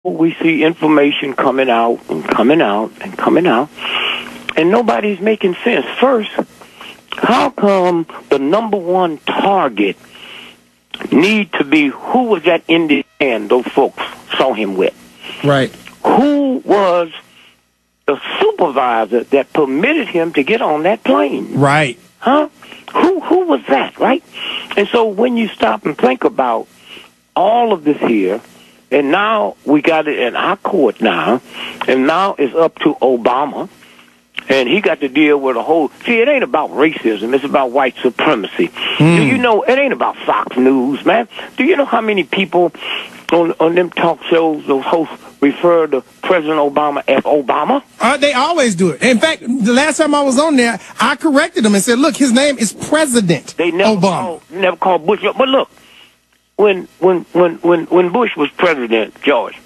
we see information coming out and coming out and coming out, and nobody's making sense. First, how come the number one target need to be who was that Indian those folks saw him with? Right. Who was the supervisor that permitted him to get on that plane? Right. Huh? Who was that, right? And so when you stop and think about all of this here, and now we got it in our court now, and now it's up to Obama, and he got to deal with a whole... See, it ain't about racism. It's about white supremacy. Do you know, it ain't about Fox News, man. Do you know how many people on them talk shows, those hosts, refer to President Obama as Obama? They always do it. In fact, the last time I was on there, I corrected them and said, look, his name is President Obama. Never called Bush. But look, when Bush was president, George,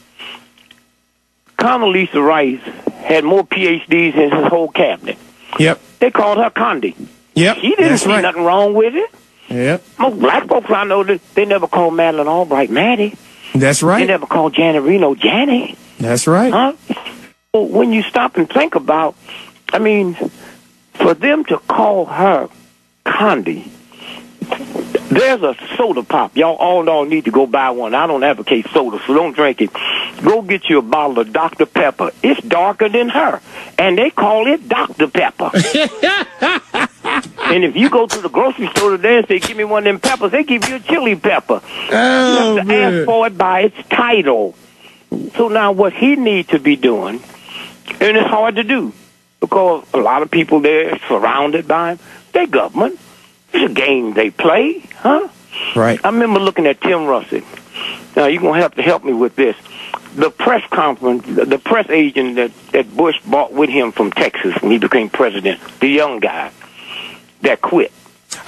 Condoleezza Rice had more PhDs in his whole cabinet. Yep. They called her Condi. Yep. She didn't see nothing wrong with it. Yep. Most black folks I know, they never called Madeleine Albright Maddie. That's right. They never called Janet Reno Janny. That's right. Huh? Well, when you stop and think about, I mean, for them to call her Condi, there's a soda pop. Y'all all need to go buy one. I don't advocate soda, so don't drink it. Go get you a bottle of Dr. Pepper. It's darker than her, and they call it Dr. Pepper. And if you go to the grocery store today and say, give me one of them peppers, they give you a chili pepper. Oh, you have to ask for it by its title. So now what he needs to be doing, and it's hard to do, because a lot of people there are surrounded by him, their government. It's a game they play, huh? Right. I remember looking at Tim Russell. Now, you're going to have to help me with this. The press conference, the press agent that Bush brought with him from Texas when he became president, the young guy that quit.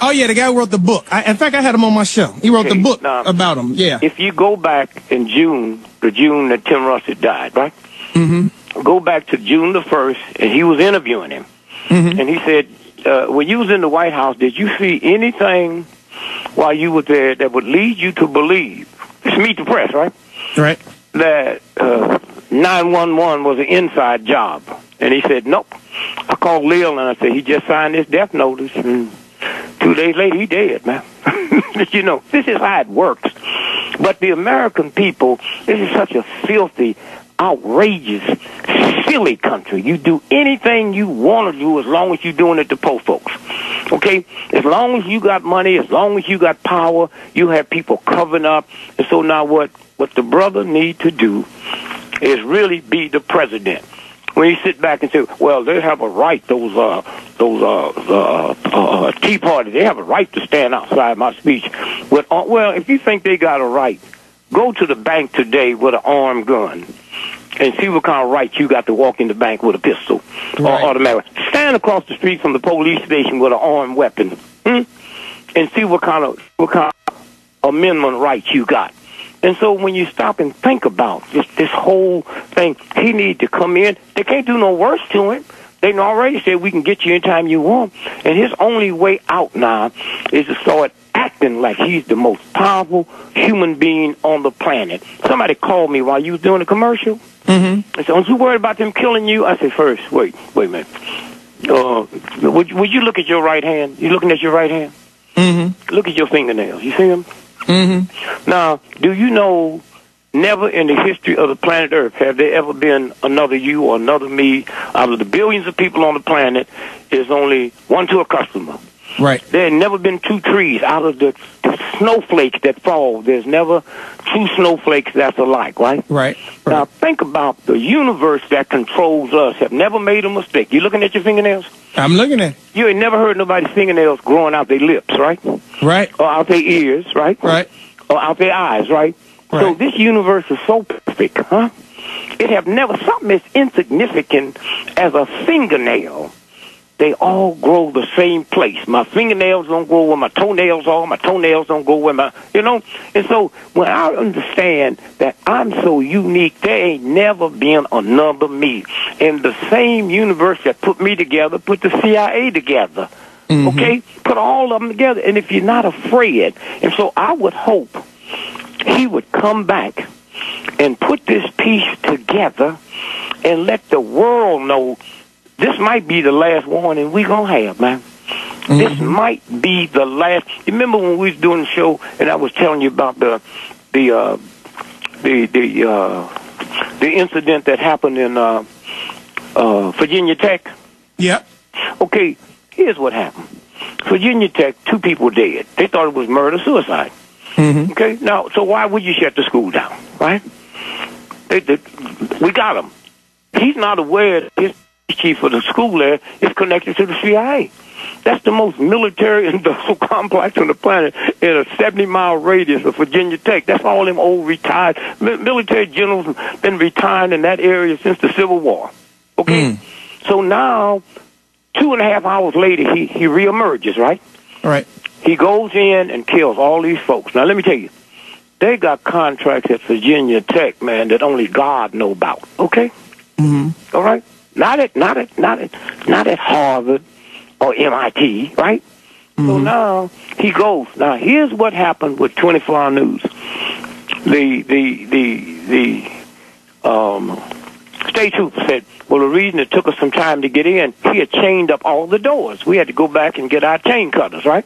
Oh, yeah, the guy who wrote the book. In fact, I had him on my show. He wrote the book about him, yeah. If you go back in June, the June that Tim Russell died, right? Mm-hmm. Go back to June the 1st, and he was interviewing him. Mm-hmm. And he said, when you was in the White House, did you see anything while you were there that would lead you to believe, just meet the press, right? Right. That 911 was an inside job. And he said, nope. I called Lil and I said, he just signed this death notice, and 2 days later, he dead, man. You know, this is how it works. But the American people, this is such a filthy, outrageous, silly country. You do anything you want to do as long as you're doing it to poor folks. Okay? As long as you got money, as long as you got power, you have people covering up. And so now what the brother need to do is really be the president. When you sit back and say, well, they have a right, those Tea Party, they have a right to stand outside my speech. Well, if you think they got a right, go to the bank today with an armed gun and see what kind of right you got to walk in the bank with a pistol or automatic. Stand across the street from the police station with an armed weapon, and see what kind of amendment rights you got. And so when you stop and think about this whole thing, he need to come in. They can't do no worse to him. They already said we can get you anytime you want. And his only way out now is to start acting like he's the most powerful human being on the planet. Somebody called me while you was doing a commercial. Mm-hmm. I said, aren't you worried about them killing you? I said, first, wait a minute. Would you look at your right hand? You looking at your right hand? Mm-hmm. Look at your fingernails. You see them? Mm-hmm. Now, do you know, never in the history of the planet Earth have there ever been another you or another me. Out of the billions of people on the planet, there's only one to a customer. Right. There have never been two trees. Out of the snowflakes that fall, there's never two snowflakes that's alike, right? Right. Now, think about the universe that controls us have never made a mistake. You looking at your fingernails? I'm looking at it. You ain't never heard nobody's fingernails growing out their lips, right? Right. Or out their ears, right? Right. Or out their eyes, right? So this universe is so perfect, huh? It have never, something as insignificant as a fingernail. They all grow the same place. My fingernails don't grow where my toenails are. My toenails don't go where my, you know. And so when I understand that I'm so unique, there ain't never been another me. And the same universe that put me together, put the CIA together. Mm-hmm. Okay? Put all of them together. And if you're not afraid, and so I would hope he would come back and put this piece together and let the world know this might be the last warning we gonna have, man. This might be the last. You remember when we was doing the show and I was telling you about the incident that happened in Virginia Tech? Yep. Okay, here's what happened. Virginia Tech, 2 people dead. They thought it was murder-suicide. Okay, now, so why would you shut the school down, right? We got him. He's not aware that his chief of the school there is connected to the CIA. That's the most military industrial complex on the planet in a 70-mile radius of Virginia Tech. That's all them old retired military generals have been retired in that area since the Civil War. Okay? So now, 2.5 hours later, he reemerges, right? Right. He goes in and kills all these folks. Now, let me tell you, they got contracts at Virginia Tech, man, that only God know about. Okay? All right? Not at Harvard or MIT, right? So now he goes. Now, here's what happened with 24-hour news. The state trooper said, well, the reason it took us some time to get in, he had chained up all the doors. We had to go back and get our chain cutters, right?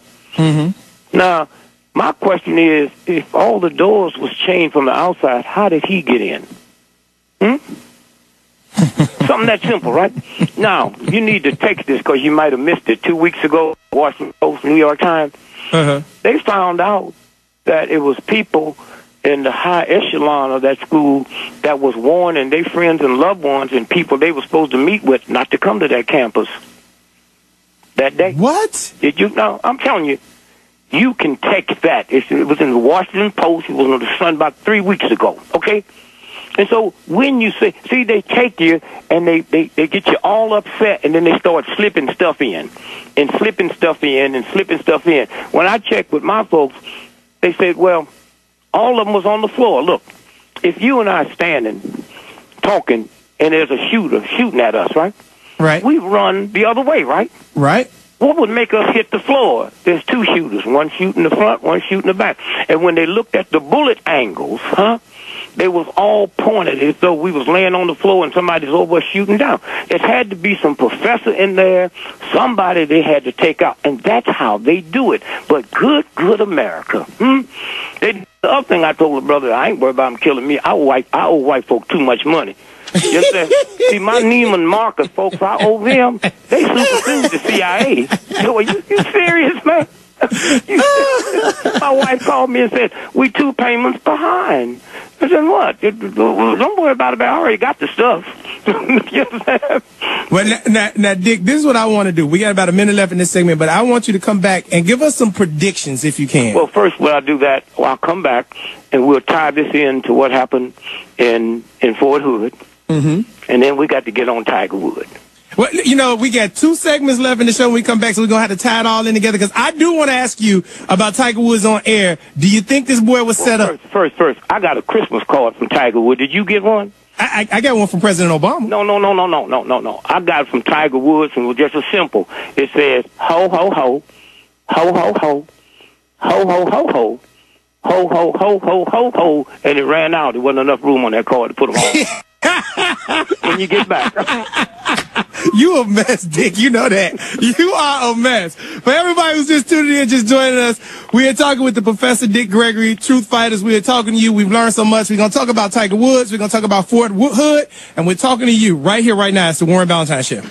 Now, my question is, if all the doors was chained from the outside, how did he get in? Something that simple, right? Now, you need to text this because you might have missed it. 2 weeks ago, Washington Post, New York Times, they found out that it was people in the high echelon of that school that was warning their friends and loved ones and people they were supposed to meet with not to come to that campus that day. What? Did you know? I'm telling you, you can text that. It was in the Washington Post. It was on the Sun about 3 weeks ago, okay? And so when you say, see, they take you and they get you all upset and then they start slipping stuff in and slipping stuff in and slipping stuff in. When I checked with my folks, they said, well, all of them was on the floor. Look, if you and I standing, talking, and there's a shooter shooting at us, right? Right. We run the other way, right? Right. What would make us hit the floor? There's 2 shooters, one shooting the front, one shooting the back. And when they looked at the bullet angles, they was all pointed as though we was laying on the floor and somebody's over shooting down. It had to be some professor in there, somebody they had to take out, and that's how they do it. But good America. The other thing I told the brother, I ain't worried about them killing me. I owe white folk too much money. You understand? See, my Neiman Marcus folks, I owe them. They supersede the CIA. Are you serious, man? My wife called me and said, we 2 payments behind. I said, what? Don't worry about it, I already got the stuff. You understand? Well, now, Dick, this is what I want to do. We got about a minute left in this segment, but I want you to come back and give us some predictions if you can. Well, first, when I do that, I'll come back and we'll tie this in to what happened in Fort Hood. And then we got to get on Tiger Woods. Well, you know, we got 2 segments left in the show when we come back, so we're going to have to tie it all in together, because I do want to ask you about Tiger Woods on air. Do you think this boy was set up? First, I got a Christmas card from Tiger Woods. Did you get one? I got one from President Obama. No. I got it from Tiger Woods, and it was just as simple. It says, ho, ho, ho, ho, ho, ho, ho, ho, ho, ho, ho, ho, ho, ho, ho, ho, and it ran out. There wasn't enough room on that card to put them on. When you get back. You a mess, Dick. You know that. You are a mess. For everybody who's just tuning in, just joining us, we are talking with the Professor Dick Gregory, Truthfighters. We are talking to you. We've learned so much. We're going to talk about Tiger Woods. We're going to talk about Fort Hood. And we're talking to you right here, right now. It's the Warren Ballentine Show.